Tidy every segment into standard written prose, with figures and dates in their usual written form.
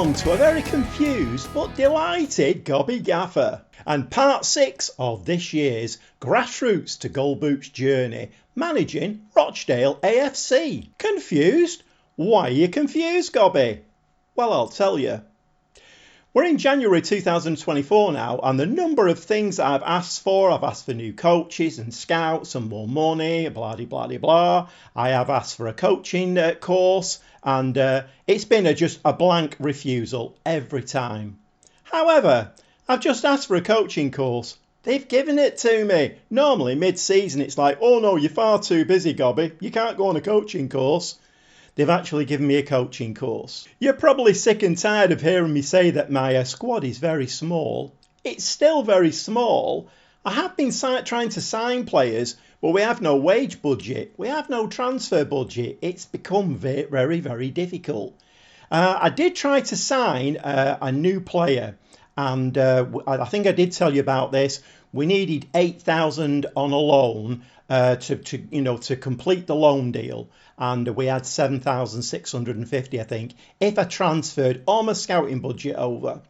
along to a very confused but delighted Gobby Gaffer and part 6 of this year's Grassroots to Gold Boots journey managing Rochdale AFC. Confused? Why are you confused, Gobby? Well, I'll tell you. We're in January 2024 now, and the number of things that I've asked for new coaches and scouts and more money, blah, blah, blah, blah. I have asked for a coaching course, and it's been just a blank refusal every time. However, I've just asked for a coaching course. They've given it to me. Normally, mid-season, it's like, oh no, you're far too busy, Gobby. You can't go on a coaching course. They've actually given me a coaching course. You're probably sick and tired of hearing me say that my squad is very small. It's still very small. I have been trying to sign players, but we have no wage budget. We have no transfer budget. It's become very, very difficult. I did try to sign a new player, and I think I did tell you about this. We needed 8,000 on a loan to complete the loan deal. And we had 7,650, I think, if I transferred all my scouting budget over.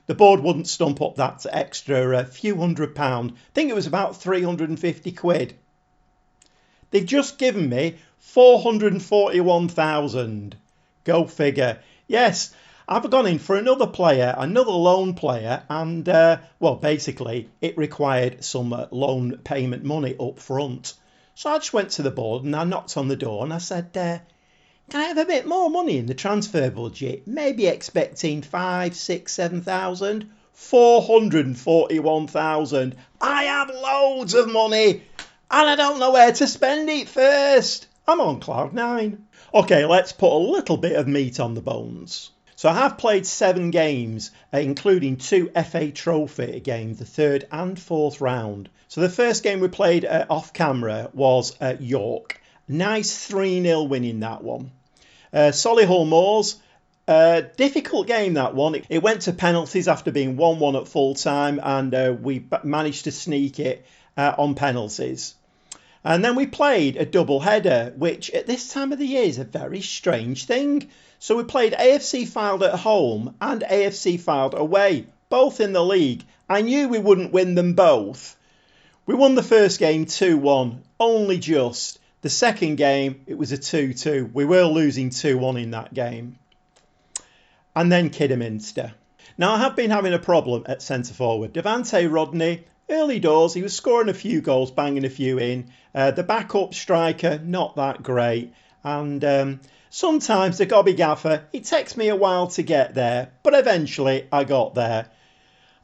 The board wouldn't stump up that extra few £100. I think it was about 350 quid. They've just given me 441,000. Go figure. Yes, I've gone in for another player, another loan player, and, basically, it required some loan payment money up front. So I just went to the board and I knocked on the door and I said, can I have a bit more money in the transfer budget? Maybe expecting 5, 6, 7,000. 441,000. I have loads of money and I don't know where to spend it first. I'm on cloud 9. Okay, let's put a little bit of meat on the bones. So I have played 7 games, including 2 FA Trophy games, the 3rd and 4th round. So the first game we played off camera was at York. Nice 3-0 win in that one. Solihull Moors, difficult game that one. It went to penalties after being 1-1 at full time, and we managed to sneak it on penalties. And then we played a double header, which at this time of the year is a very strange thing. So we played AFC Fylde at home and AFC Fylde away, both in the league. I knew we wouldn't win them both. We won the first game 2-1, only just. The second game, it was a 2-2. We were losing 2-1 in that game. And then Kidderminster. Now, I have been having a problem at centre forward. Devante Rodney, early doors, he was scoring a few goals, banging a few in. The backup striker, not that great. And sometimes the Gobby Gaffer, it takes me a while to get there, but eventually I got there.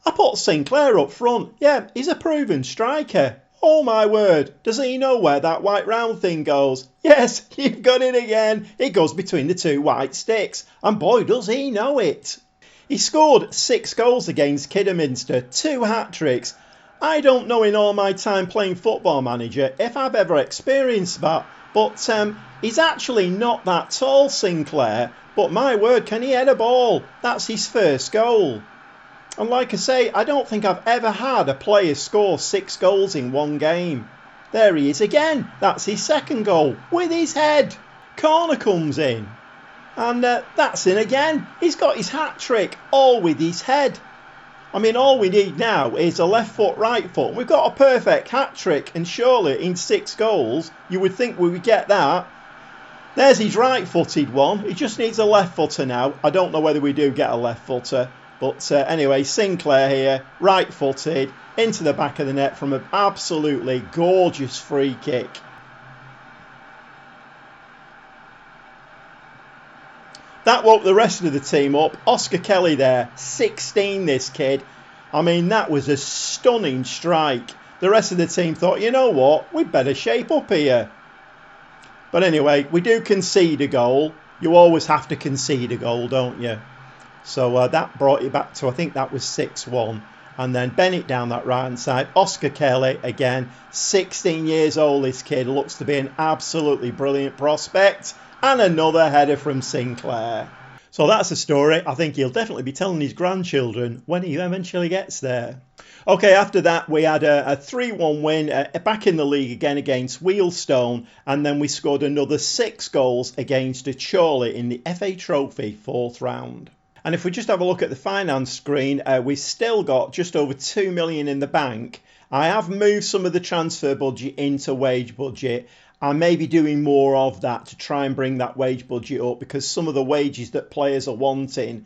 I put Sinclair up front. Yeah, he's a proven striker. Oh my word, does he know where that white round thing goes? Yes, you've got it again. It goes between the 2 white sticks. And boy, does he know it. He scored 6 goals against Kidderminster, 2 hat-tricks. I don't know in all my time playing Football Manager if I've ever experienced that. But he's actually not that tall, Sinclair. But my word, can he head a ball? That's his first goal. And like I say, I don't think I've ever had a player score 6 goals in one game. There he is again. That's his second goal with his head. Corner comes in. And that's in again. He's got his hat-trick all with his head. I mean, all we need now is a left foot, right foot. We've got a perfect hat-trick, and surely in 6 goals, you would think we would get that. There's his right-footed one. He just needs a left footer now. I don't know whether we do get a left footer. But anyway, Sinclair here, right-footed, into the back of the net from an absolutely gorgeous free kick. That woke the rest of the team up. Oscar Kelly there, 16 this kid. I mean, that was a stunning strike. The rest of the team thought, you know what, we'd better shape up here. But anyway, we do concede a goal. You always have to concede a goal, don't you? So that brought it back to, I think that was 6-1. And then Bennett down that right hand side. Oscar Kelly again, 16 years old this kid. Looks to be an absolutely brilliant prospect. And another header from Sinclair. So that's a story I think he'll definitely be telling his grandchildren when he eventually gets there. Okay, after that we had a 3-1 win back in the league again against Wealdstone, and then we scored another 6 goals against Chorley in the FA Trophy 4th round. And if we just have a look at the finance screen, we've still got just over 2 million in the bank. I have moved some of the transfer budget into wage budget. I may be doing more of that to try and bring that wage budget up, because some of the wages that players are wanting,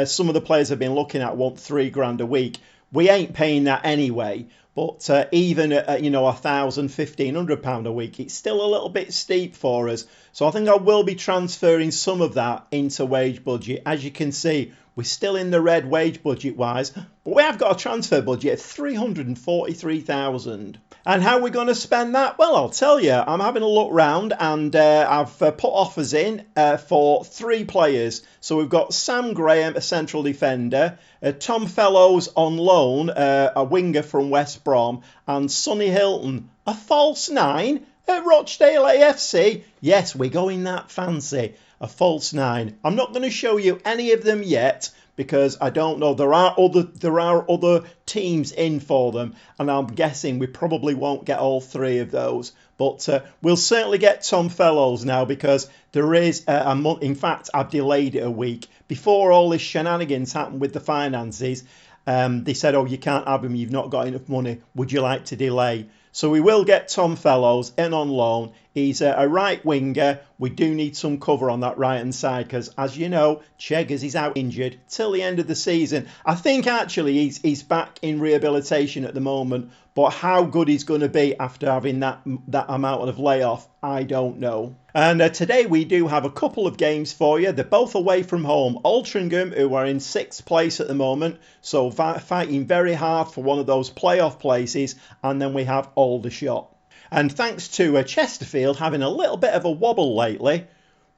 some of the players I've been looking at want £3 a week. We ain't paying that anyway, but even at £1,000, £1,500 a week, it's still a little bit steep for us. So I think I will be transferring some of that into wage budget. As you can see, we're still in the red wage budget wise, but we have got a transfer budget of 343,000. And how are we going to spend that? Well, I'll tell you. I'm having a look round, and I've put offers in for 3 players. So we've got Sam Graham, a central defender, Tom Fellows on loan, a winger from West Brom, and Sonny Hilton, a false 9 at Rochdale Afc. Yes, we're going that fancy. A false 9. I'm not going to show you any of them yet, because I don't know. There are other teams in for them, and I'm guessing we probably won't get all 3 of those. But we'll certainly get Tom Fellows now, because there is a month. In fact, I've delayed it a week. Before all this shenanigans happened with the finances, they said, oh, you can't have him, you've not got enough money. Would you like to delay? So we will get Tom Fellows in on loan. He's a right winger. We do need some cover on that right hand side, because, as you know, Cheggers is out injured till the end of the season. I think actually he's back in rehabilitation at the moment, but how good he's going to be after having that amount of layoff, I don't know. And today we do have a couple of games for you. They're both away from home. Altrincham, who are in 6th place at the moment, so fighting very hard for one of those playoff places. And then we have Aldershot. And thanks to Chesterfield having a little bit of a wobble lately,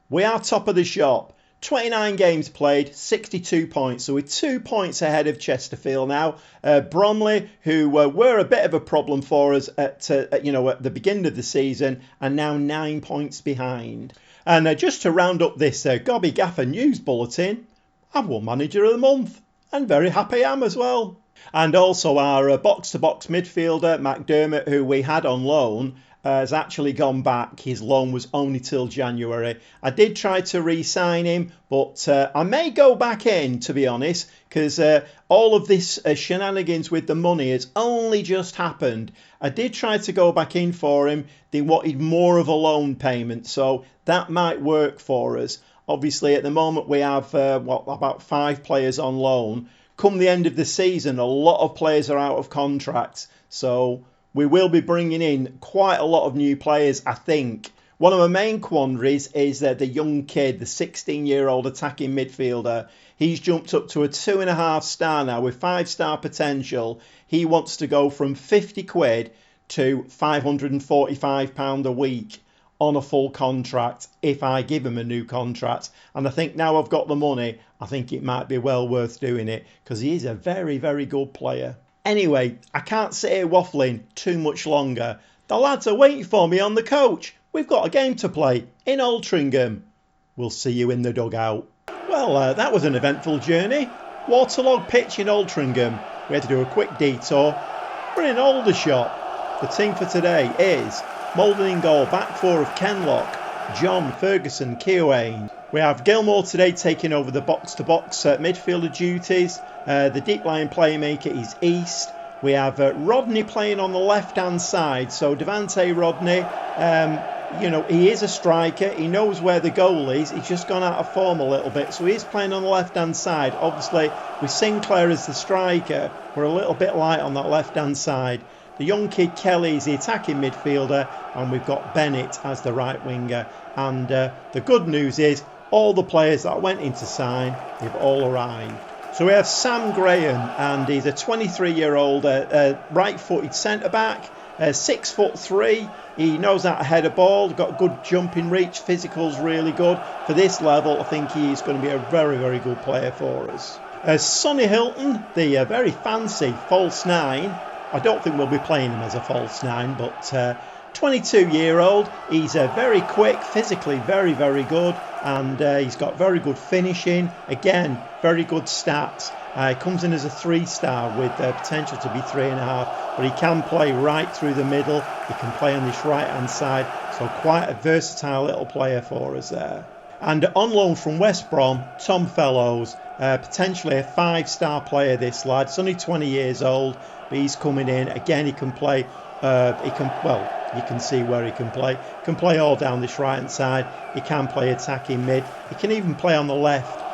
we are top of the shop. 29 games played, 62 points. So we're 2 points ahead of Chesterfield now. Bromley, who were a bit of a problem for us at the beginning of the season, are now 9 points behind. And just to round up this Gobby Gaffer news bulletin, I've won Manager of the Month, and very happy I am as well. And also our box-to-box midfielder, McDermott, who we had on loan, has actually gone back. His loan was only till January. I did try to re-sign him, but I may go back in, to be honest, because all of this shenanigans with the money has only just happened. I did try to go back in for him. They wanted more of a loan payment, so that might work for us. Obviously, at the moment, we have about 5 players on loan. Come the end of the season, a lot of players are out of contract, so we will be bringing in quite a lot of new players, I think. One of my main quandaries is that the young kid, the 16-year-old attacking midfielder, he's jumped up to a 2.5 star now with 5-star potential. He wants to go from 50 quid to £545 a week on a full contract if I give him a new contract. And I think now I've got the money, I think it might be well worth doing it, because he is a very, very good player. Anyway, I can't sit here waffling too much longer. The lads are waiting for me on the coach. We've got a game to play in Altrincham. We'll see you in the dugout. Well, that was an eventful journey. Waterlogged pitch in Altrincham. We had to do a quick detour. We're in Aldershot. The team for today is Moulding in goal, back 4 of Kenlock, John, Ferguson, Keohane. We have Gilmore today taking over the box-to-box midfielder duties. The deep line playmaker is East. We have Rodney playing on the left-hand side. So Devante Rodney, he is a striker. He knows where the goal is. He's just gone out of form a little bit. So he's playing on the left-hand side. Obviously, with Sinclair as the striker, we're a little bit light on that left-hand side. The young kid Kelly is the attacking midfielder, and we've got Bennett as the right winger. And the good news is all the players that went in to sign, they've all arrived. So we have Sam Graham, and he's a 23-year-old right-footed centre-back, 6'3". He knows how to head a ball, got good jumping reach, physical's really good. For this level, I think he's going to be a very, very good player for us. Sonny Hilton, the very fancy false 9. I don't think we'll be playing him as a false 9, but 22-year-old. He's very quick, physically very, very good, and he's got very good finishing. Again, very good stats. He comes in as a 3-star with potential to be 3.5, but he can play right through the middle. He can play on this right-hand side, so quite a versatile little player for us there. And on loan from West Brom, Tom Fellows, potentially a 5-star player, this lad. He's only 20 years old, but he's coming in. Again, he can play, you can see where he can play. He can play all down this right-hand side. He can play attacking mid. He can even play on the left.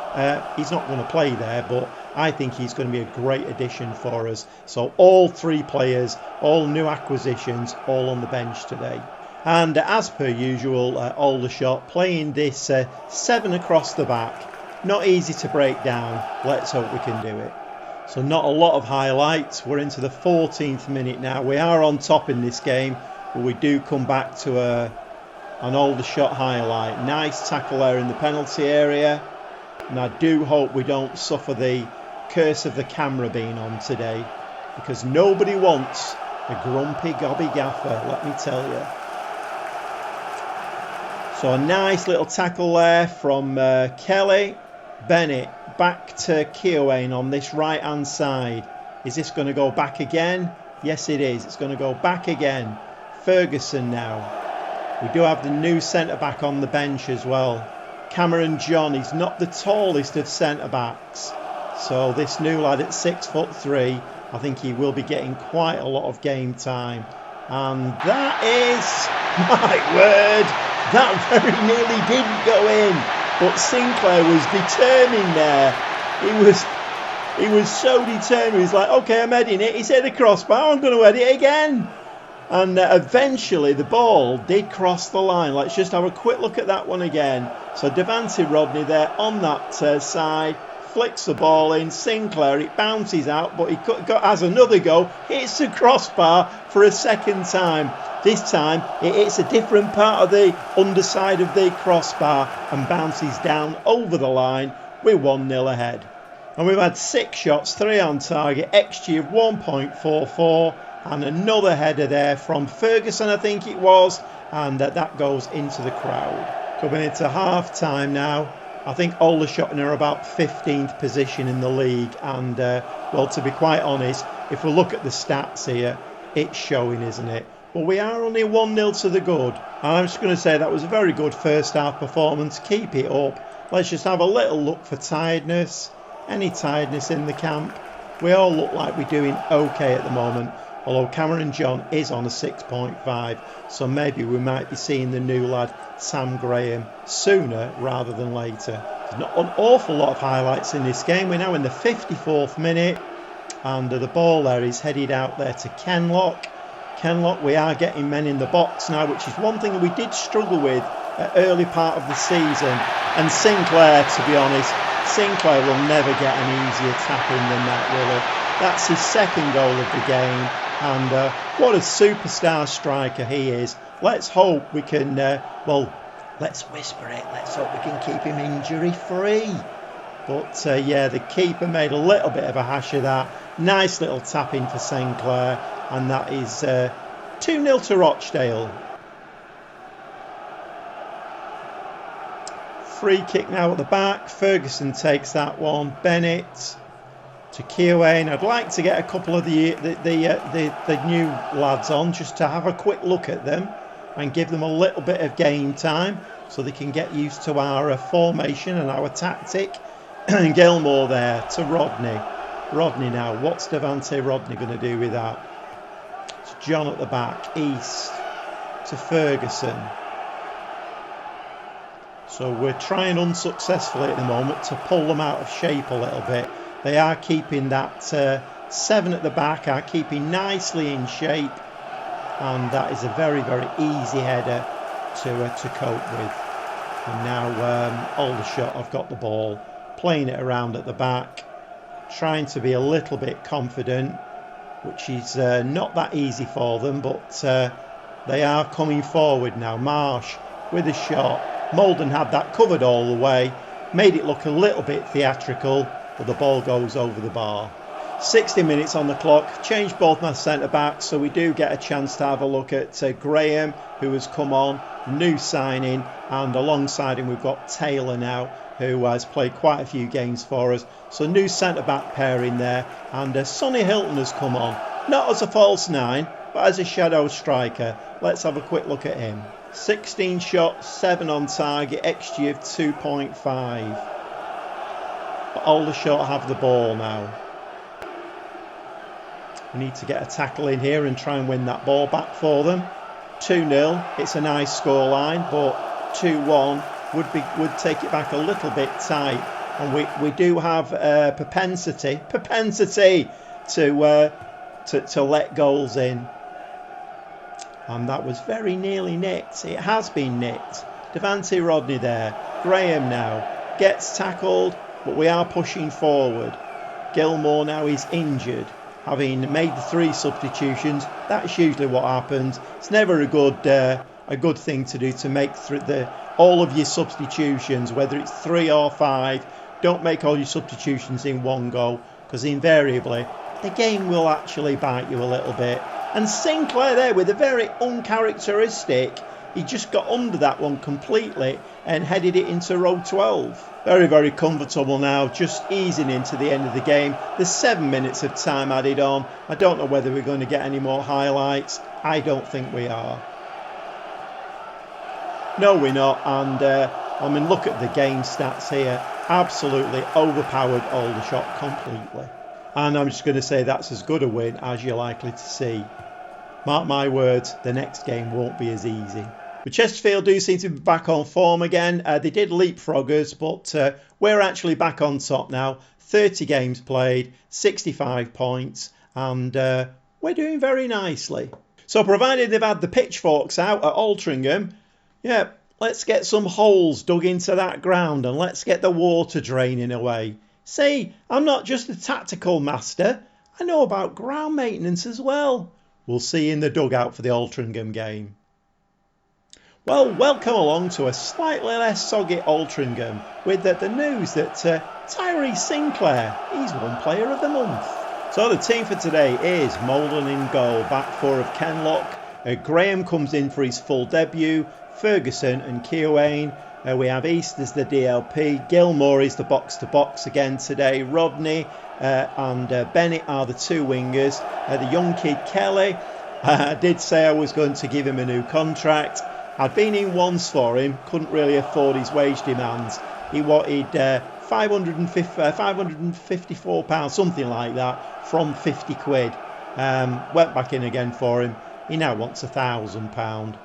He's not going to play there, but I think he's going to be a great addition for us. So all 3 players, all new acquisitions, all on the bench today. And as per usual, Aldershot playing this 7 across the back. Not easy to break down. Let's hope we can do it. So not a lot of highlights. We're into the 14th minute now. We are on top in this game, but we do come back to an Aldershot highlight. Nice tackle there in the penalty area. And I do hope we don't suffer the curse of the camera being on today, because nobody wants a grumpy gobby gaffer, let me tell you. So a nice little tackle there from Kelly. Bennett back to Keowain on this right hand side. Is this going to go back again? Yes it is. It's going to go back again. Ferguson now. We do have the new centre back on the bench as well. Cameron John, he's not the tallest of centre backs, so this new lad at 6'3", I think he will be getting quite a lot of game time. And that is, my word, that very nearly didn't go in, but Sinclair was determined there. He was so determined. He's like, okay, I'm heading it. He's hit the crossbar, I'm going to head it again. And eventually the ball did cross the line. Let's just have a quick look at that one again. So Devante Rodney there on that side, flicks the ball in. Sinclair, it bounces out, but he has another go, hits the crossbar for a second time. This time it hits a different part of the underside of the crossbar and bounces down over the line. We're 1-0 ahead. And we've had 6 shots, 3 on target, XG of 1.44. And another header there from Ferguson, I think it was. And that goes into the crowd. Coming into half time now. I think Aldershot are about 15th position in the league. And, well, to be quite honest, if we look at the stats here, it's showing, isn't it? But we are only 1-0 to the good. And I'm just going to say that was a very good first half performance. Keep it up. Let's just have a little look for tiredness. Any tiredness in the camp? We all look like we're doing okay at the moment. Although Cameron John is on a 6.5, so maybe we might be seeing the new lad Sam Graham sooner rather than later. There's not an awful lot of highlights in this game. We're now in the 54th minute, and the ball there is headed out there to Kenlock. Kenlock, we are getting men in the box now, which is one thing we did struggle with at early part of the season. And Sinclair, to be honest, Sinclair will never get an easier tap in than that, will he? That's his second goal of the game. And what a superstar striker he is. Let's hope we can, let's whisper it. Let's hope we can keep him injury free. But yeah, the keeper made a little bit of a hash of that. Nice little tap in for Sinclair. And that is 2-0 to Rochdale. Free kick now at the back. Ferguson takes that one. Bennett to Keowain. I'd like to get a couple of the new lads on just to have a quick look at them and give them a little bit of game time so they can get used to our formation and our tactic. And Gilmore there to Rodney. Rodney now. What's Devante Rodney going to do with that? It's John at the back. East to Ferguson. So we're trying unsuccessfully at the moment to pull them out of shape a little bit. They are keeping that 7 at the back, are keeping nicely in shape. And that is a very, very easy header to cope with. And now Aldershot have got the ball, playing it around at the back, trying to be a little bit confident, which is not that easy for them, but they are coming forward now. Marsh with a shot. Molden had that covered all the way, made it look a little bit theatrical, but the ball goes over the bar. 60 minutes on the clock, changed both my centre backs, so we do get a chance to have a look at Graham, who has come on, new signing, and alongside him we've got Taylor now, who has played quite a few games for us. So new centre back pairing there, and Sonny Hilton has come on, not as a false 9, but as a shadow striker, let's have a quick look at him. 16 shots, 7 on target, XG of 2.5. But Aldershot have the ball now. We need to get a tackle in here and try and win that ball back for them. 2-0, it's a nice scoreline, but 2-1 would take it back a little bit tight. And we do have propensity to let goals in. And that was very nearly nicked. It has been nicked. Devante Rodney there. Graham now gets tackled, but we are pushing forward. Gilmore now is injured, having made the 3 substitutions. That's usually what happens. It's never a good thing to do, to make all of your substitutions, whether it's 3 or 5. Don't make all your substitutions in one go, because invariably the game will actually bite you a little bit. And Sinclair there with a very uncharacteristic, he just got under that one completely and headed it into row 12. Very, very comfortable now, just easing into the end of the game. There's 7 minutes of time added on. I don't know whether we're going to get any more highlights. I don't think we are. No, we're not. And I mean, look at the game stats here. Absolutely overpowered Aldershot completely. And I'm just going to say that's as good a win as you're likely to see. Mark my words, the next game won't be as easy. But Chesterfield do seem to be back on form again. They did leapfrog us, but we're actually back on top now. 30 games played, 65 points, and we're doing very nicely. So provided they've had the pitchforks out at Altrincham, yeah, let's get some holes dug into that ground and let's get the water draining away. See, I'm not just a tactical master, I know about ground maintenance as well. We'll see you in the dugout for the Altrincham game. Well, welcome along to a slightly less soggy Altrincham with the news that Tyree Sinclair, he's won Player of the Month. So the team for today is Mouldon in goal, back 4 of Kenlock. Graham comes in for his full debut, Ferguson and Keowain. We have East as the DLP, Gilmore is the box-to-box again today, Rodney and Bennett are the 2 wingers. The young kid Kelly, I did say I was going to give him a new contract. I'd been in once for him, couldn't really afford his wage demands. He wanted £554, something like that, from 50 quid. Went back in again for him. He now wants £1,000.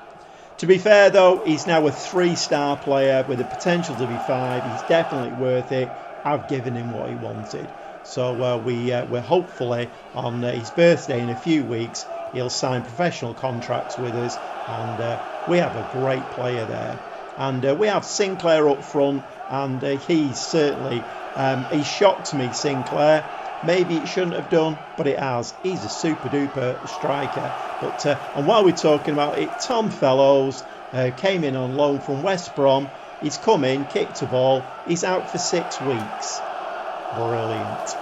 To be fair though, he's now a 3-star player with the potential to be 5. He's definitely worth it. I've given him what he wanted. So we're hopefully on his birthday in a few weeks, he'll sign professional contracts with us, and we have a great player there. And we have Sinclair up front, and he's certainly, he shocked me, Sinclair. Maybe it shouldn't have done, but it has. He's a super duper striker. But and while we're talking about it, Tom Fellows came in on loan from West Brom. He's come in, kicked a ball. He's out for 6 weeks. Brilliant.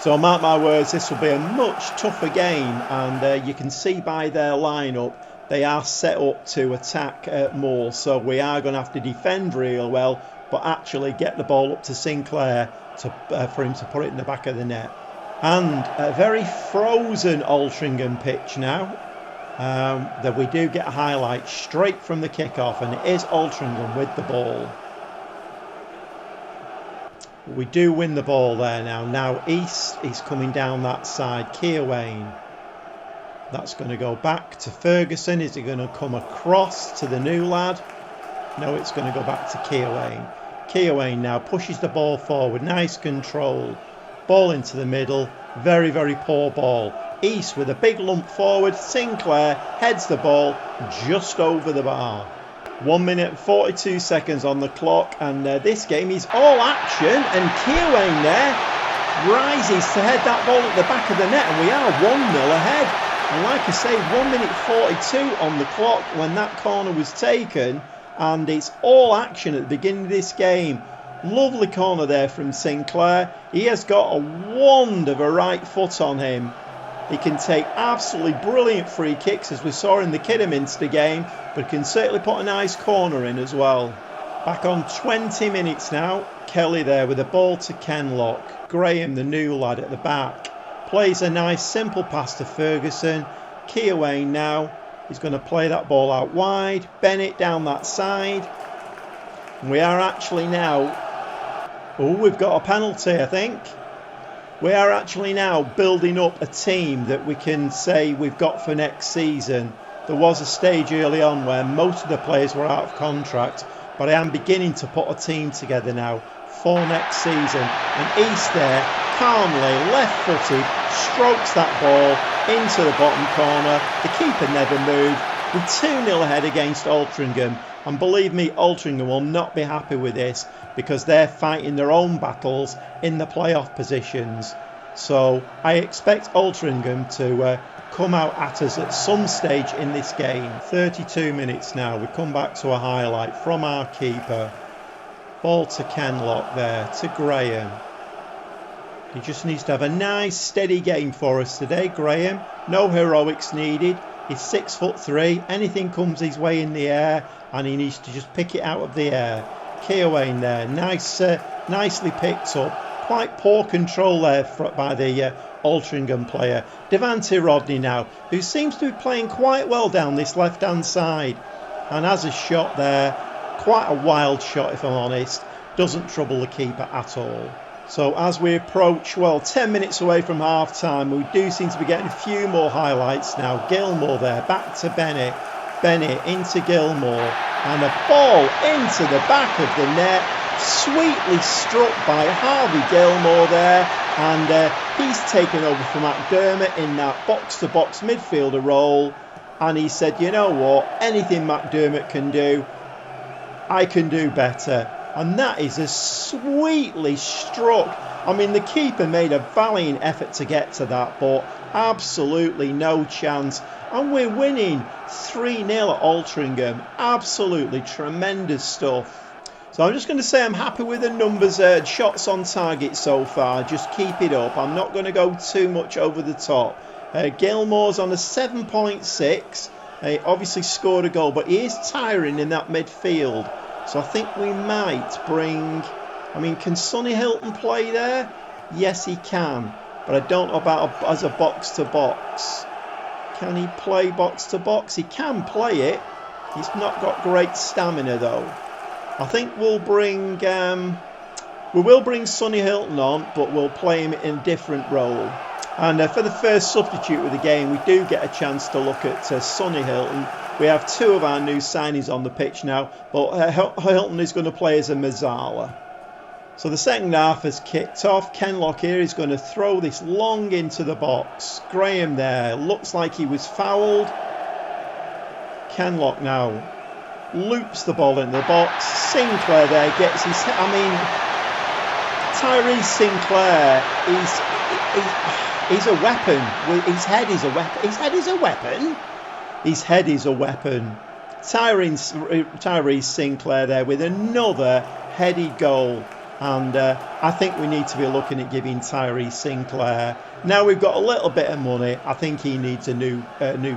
So mark my words, this will be a much tougher game, and you can see by their lineup they are set up to attack more. So we are going to have to defend real well, but actually get the ball up to Sinclair for him to put it in the back of the net. And a very frozen Altrincham pitch now. That we do get a highlight straight from the kickoff, and it is Altrincham with the ball. We do win the ball there now. Now East is coming down that side. Keowain. That's going to go back to Ferguson. Is it going to come across to the new lad? No, it's going to go back to Keowain. Keowain now pushes the ball forward. Nice control. Ball into the middle. Very, very poor ball. East with a big lump forward. Sinclair heads the ball just over the bar. 1 minute and 42 seconds on the clock, and this game is all action, and Keowain there rises to head that ball at the back of the net, and we are 1-0 ahead. And like I say, 1 minute 42 on the clock when that corner was taken, and it's all action at the beginning of this game. Lovely corner there from Sinclair. He has got a wand of a right foot on him. He can take absolutely brilliant free kicks, as we saw in the Kidderminster game, but can certainly put a nice corner in as well. Back on 20 minutes now. Kelly there with a ball to Kenlock. Graham, the new lad, at the back, plays a nice simple pass to Ferguson. Keoway now. He's going to play that ball out wide. Bennett down that side. We are actually now... Oh, we've got a penalty, I think. We are actually now building up a team that we can say we've got for next season. There was a stage early on where most of the players were out of contract, but I am beginning to put a team together now for next season. And East there, calmly, left-footed, strokes that ball into the bottom corner. The keeper never moved. We're 2-0 ahead against Altrincham. And believe me, Altrincham will not be happy with this because they're fighting their own battles in the playoff positions. So I expect Altrincham to come out at us at some stage in this game. 32 minutes now. We come back to a highlight from our keeper. Ball to Kenlock there, to Graham. He just needs to have a nice steady game for us today, Graham. No heroics needed. He's 6'3". Anything comes his way in the air and he needs to just pick it out of the air. Keowain there, nicely picked up. Quite poor control there by the Altrincham player. Devante Rodney now, who seems to be playing quite well down this left-hand side. And has a shot there, quite a wild shot if I'm honest. Doesn't trouble the keeper at all. So as we approach, 10 minutes away from half-time, we do seem to be getting a few more highlights now. Gilmore there, back to Bennett. Bennett into Gilmore. And a ball into the back of the net. Sweetly struck by Harvey Gilmore there. And he's taken over from McDermott in that box-to-box midfielder role. And he said, you know what, anything McDermott can do, I can do better. And that is a sweetly struck. I mean, the keeper made a valiant effort to get to that, but absolutely no chance. And we're winning 3-0 at Altrincham. Absolutely tremendous stuff. So I'm just going to say I'm happy with the numbers, shots on target so far. Just keep it up. I'm not going to go too much over the top. Gilmore's on a 7.6. He obviously scored a goal, but he is tiring in that midfield. So I think we might bring... I mean, can Sonny Hilton play there? Yes, he can. But I don't know about as a box-to-box. Can he play box-to-box? He can play it. He's not got great stamina, though. I think we'll bring... we will bring Sonny Hilton on, but we'll play him in a different role. And for the first substitute of the game, we do get a chance to look at Sonny Hilton. We have two of our new signings on the pitch now, but Hilton is going to play as a Mazzala. So the second half has kicked off. Kenlock here is going to throw this long into the box. Graham there, looks like he was fouled. Kenlock now loops the ball in the box. Sinclair there gets his... I mean, Tyrese Sinclair, he's a weapon. His head is a weapon. His head is a weapon? His head is a weapon. Tyrese Sinclair there with another heady goal. And I think we need to be looking at giving Tyrese Sinclair. Now we've got a little bit of money. I think he needs a new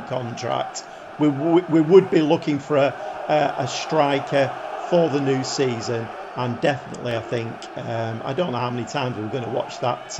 contract. We would be looking for a striker for the new season. And definitely, I think, I don't know how many times we're going to watch that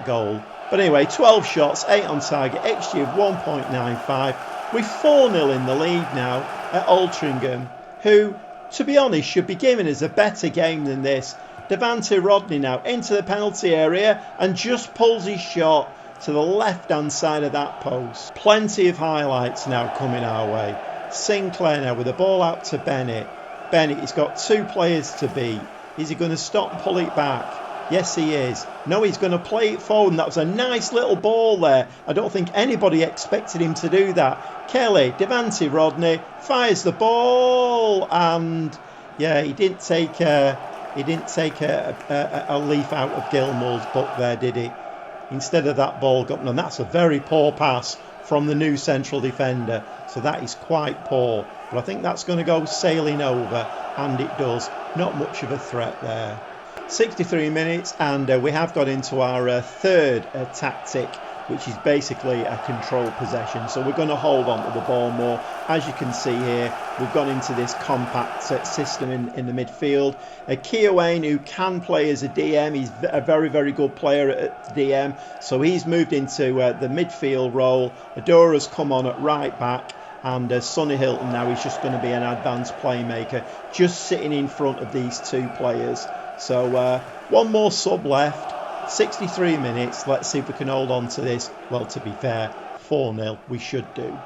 goal. But anyway, 12 shots, 8 on target, XG of 1.95. We're 4-0 in the lead now at Altrincham, who, to be honest, should be giving us a better game than this. Devante Rodney now into the penalty area and just pulls his shot to the left-hand side of that post. Plenty of highlights now coming our way. Sinclair now with the ball out to Bennett. Bennett, he's got two players to beat. Is he going to stop and pull it back? Yes, he is. No, he's going to play it forward. And that was a nice little ball there. I don't think anybody expected him to do that. Kelly, Devante Rodney fires the ball, and yeah, he didn't take a leaf out of Gilmore's book there, did he? Instead of that ball got, and that's a very poor pass from the new central defender. So that is quite poor. But I think that's going to go sailing over, and it does. Not much of a threat there. 63 minutes, and we have got into our third tactic which is basically a controlled possession. So we're going to hold on to the ball more. As you can see here, we've gone into this compact system in the midfield. Keoane, who can play as a DM, he's a very, very good player at DM. So he's moved into the midfield role. Adora's come on at right back. And Sonny Hilton now is just going to be an advanced playmaker, just sitting in front of these two players. So one more sub left, 63 minutes. Let's see if we can hold on to this. Well, to be fair, 4-0 we should do.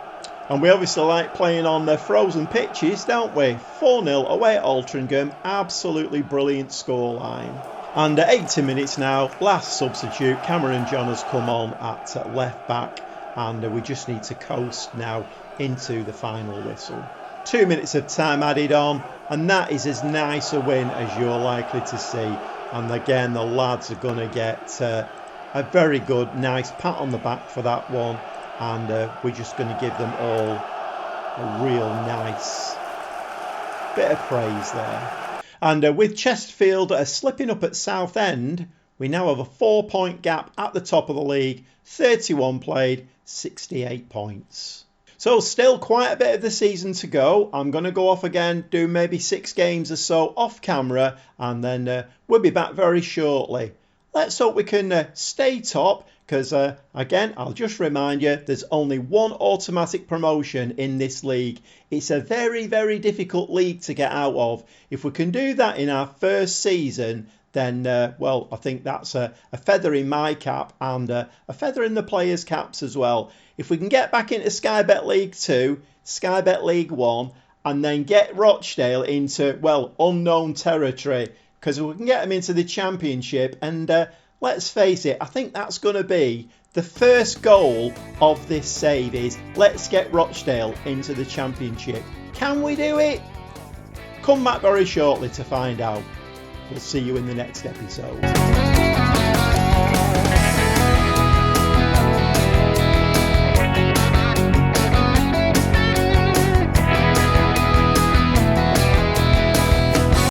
And we obviously like playing on the frozen pitches, don't we? 4-0 away at Altrincham. Absolutely brilliant scoreline. And 80 minutes now, last substitute. Cameron John has come on at left back. And we just need to coast now into the final whistle. 2 minutes of time added on, and that is as nice a win as you're likely to see. And again, the lads are going to get a very good, nice pat on the back for that one. And we're just going to give them all a real nice bit of praise there. And with Chesterfield slipping up at Southend, we now have a 4-point gap at the top of the league. 31 played, 68 points. So still quite a bit of the season to go. I'm going to go off again, do maybe 6 games or so off camera, and then we'll be back very shortly. Let's hope we can stay top, because again, I'll just remind you, there's only one automatic promotion in this league. It's a very, very difficult league to get out of. If we can do that in our first season, then, well, I think that's a feather in my cap and a feather in the players' caps as well. If we can get back into Sky Bet League 2, Sky Bet League 1, and then get Rochdale into, well, unknown territory, because we can get them into the Championship, and let's face it, I think that's going to be the first goal of this save is, let's get Rochdale into the Championship. Can we do it? Come back very shortly to find out. We'll see you in the next episode.